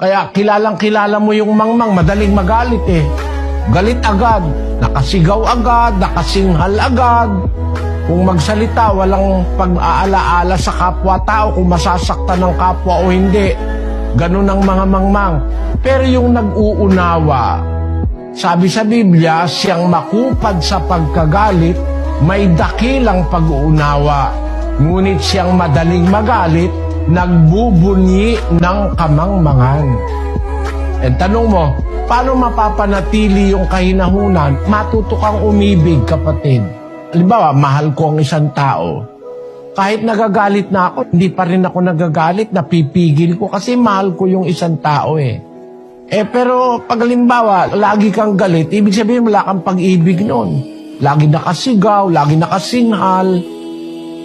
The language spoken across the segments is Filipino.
Kaya kilalang-kilala mo yung mangmang, madaling magalit eh. Galit agad, nakasigaw agad, nakasinghal agad. Kung magsalita, walang pag-aalaala sa kapwa-tao kung masasaktan ng kapwa o hindi. Ganun ang mga mangmang. Pero yung nag-uunawa, sabi sa Biblia, siyang makupad sa pagkagalit, may dakilang pag-uunawa. Ngunit siyang madaling magalit, nagbubunyi ng kamangmangan. And tanong mo, paano mapapanatili yung kahinahunan? Matuto kang umibig, kapatid. Halimbawa, mahal ko ang isang tao. Kahit nagagalit na ako, hindi pa rin ako nagagalit, napipigil ko kasi mahal ko yung isang tao eh. Pero pag halimbawa, lagi kang galit, ibig sabihin wala kang pag-ibig noon. Lagi nakasigaw, lagi nakasinghal,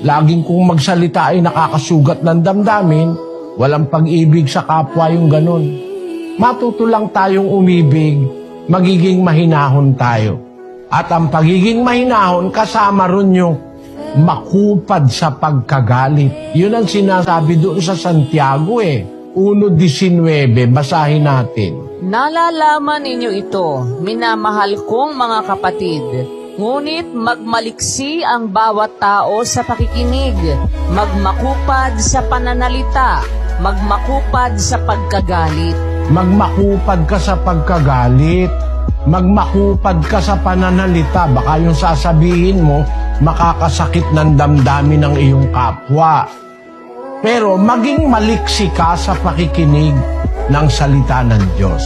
laging kung magsalita ay nakakasugat ng damdamin, walang pag-ibig sa kapwa yung ganun. Matuto lang tayong umibig, magiging mahinahon tayo. At ang pagiging mahinahon, kasama ron yung makupad sa pagkagalit. Yun ang sinasabi doon sa Santiago 1:19, basahin natin. Nalalaman ninyo ito, minamahal kong mga kapatid. Ngunit magmaliksi ang bawat tao sa pakikinig, magmakupad sa pananalita, magmakupad sa pagkagalit. Magmakupad ka sa pagkagalit, magmakupad ka sa pananalita. Baka yung sasabihin mo, makakasakit ng damdamin ng iyong kapwa. Pero maging maliksi ka sa pakikinig ng salita ng Diyos.